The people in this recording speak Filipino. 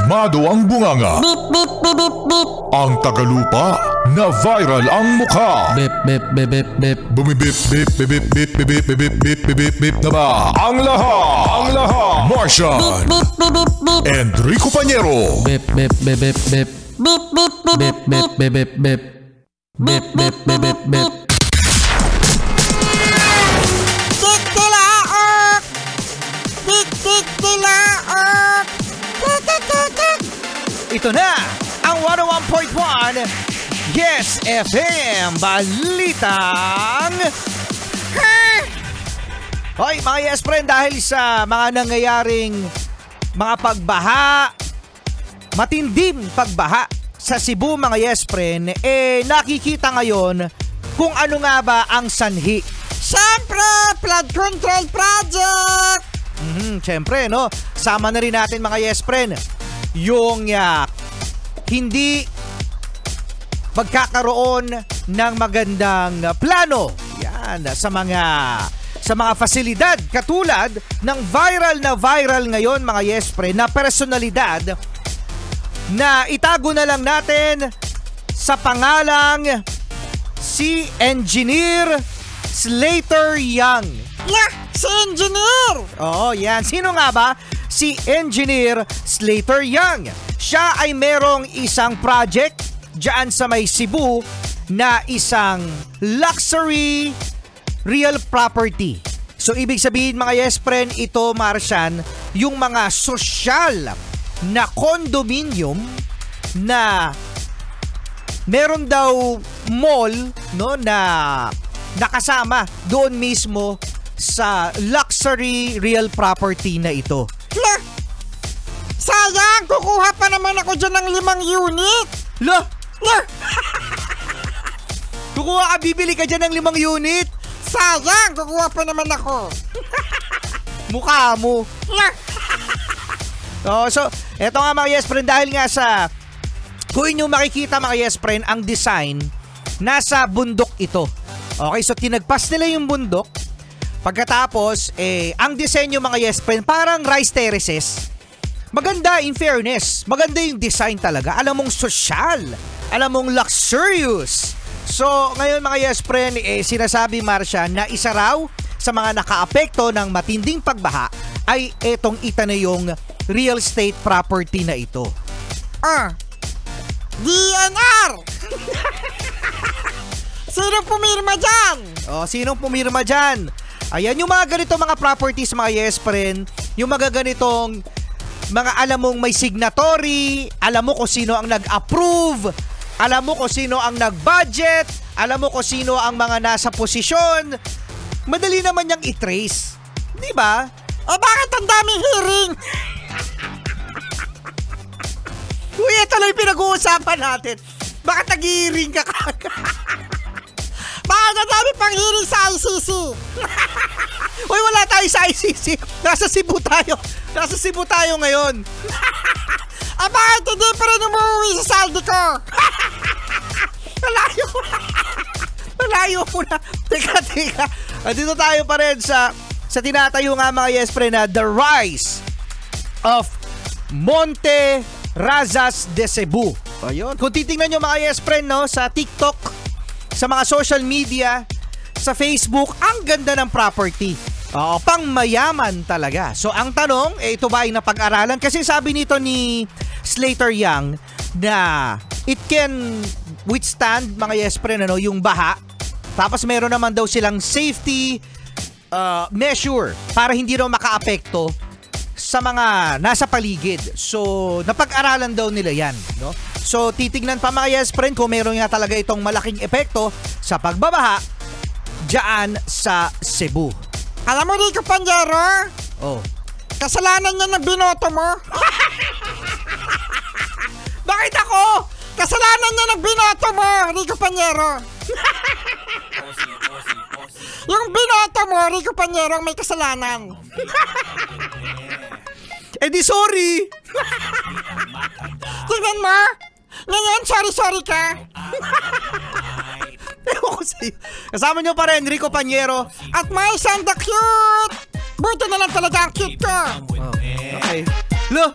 kalmado ang bunganga. Bip, bip, bip, bip, bip. Ang tagalupa na viral ang mukha. Bip, bip, bip, bip, bip. Bumibip, bip, bip, bip, bip, bip, bip, bip, bip, bip, bip, bip na ba? Ang lahat. Martian. Bip, bip, bip, bip. Enrico Pañero. Bip, bip, bip, bip, bip. Bip, bip, bip, Bip, bip, bip, bip, bip. Bip, bip, bip, bip, bip. Tiktilaok! Tiktilaok! Tiktilaok! Ito na ang 101.1 Yes FM Balitang Hoy mga Yes Friend, dahil sa mga nangyayaring mga pagbaha, matinding pagbaha sa Cebu mga Yes Friend, nakikita ngayon kung ano nga ba ang sanhi. Siyempre, flood control project! Siyempre, no? Sama na rin natin mga Yes Friend yung hindi magkakaroon ng magandang plano. Yan, sa mga fasilidad katulad ng viral ngayon mga Yes Friend na personalidad na itago na lang natin sa pangalang si Engineer Slater Yang. Yeah, si Engineer! Oo, yan. Sino nga ba? Si Engineer Slater Yang. Siya ay merong isang project dyan sa may Cebu na isang luxury real property. So, ibig sabihin mga Yes Friend, ito Martian, yung mga social na condominium na meron daw mall, no, na nakasama doon mismo sa luxury real property na ito. Lah! Sayang, kukuha pa naman ako dyan ng 5 unit! Lah! Lah! Kukuha ka, bibili ka dyan ng 5 unit? Sayang, kukuha pa naman ako! Mukha mo. Lah! So, eto nga mga Yes Friend, dahil nga sa kung inyo makikita mga Yes Friend, ang design nasa bundok ito. Okay, so tinagpas nila yung bundok. Pagkatapos, ang disenyo mga Yes Friend, parang rice terraces. Maganda in fairness. Maganda yung design talaga. Alam mong social. Alam mong luxurious. So, ngayon mga Yes Friend, sinasabi Marcia na isa raw sa mga nakaapekto ng matinding pagbaha ay etong itanayong real estate property na ito. DNR! Sino pumirma dyan? Sinong pumirma dyan? Ayan, yung mga ganito mga properties mga Yes Friend, yung mga ganitong mga alam mong may signatory, alam mo kung sino ang nag-approve, alam mo kung sino ang nag-budget, alam mo kung sino ang mga nasa posisyon, madali naman niyang i-trace. Di ba? Bakit ang daming hearing? Uy, ito lang yung pinag-uusapan natin. Bakit nag-hearing ka kagad? Bakit ang dami pang hearing sa ICC? Uy, wala tayo sa ICC. Nasa Cebu tayo. Nasa Cebu tayo ngayon. Bakit hindi pa rin umuwi sa saldi ko? Malayo mo na. Teka. Dito tayo pa rin sa tinatayo nga mga Yes Friend na The Rise of Monte Razas de Cebu. Ayun. Kung titingnan nyo mga Yes Friend, no, sa TikTok, sa mga social media, sa Facebook, ang ganda ng property. Pang mayaman talaga. So ang tanong, ito ba ay napag-aralan? Kasi sabi nito ni Slater Yang na it can withstand mga Yes Friend, ano, yung baha. Tapos meron naman daw silang safety measure para hindi raw makaapekto sa mga nasa paligid. So napag-aralan daw nila yan, no? So titignan pa mga Yes Friend kung meron nga talaga itong malaking epekto sa pagbabaha dyan sa Cebu. Alam mo, Rico Pañero? Kasalanan niya na binoto mo. Bakit ako? Kasalanan niya na binoto mo, Rico Pañero. Yung binoto mo, Rico Pañero, may kasalanan. Di sorry. Tingnan mo. Ngayon, sorry ka. Ewan ko sa'yo. Kasama nyo pa rin, Rico Pañero. At may Santa cute. Buto na lang talaga ang cute ko. Okay. Lo,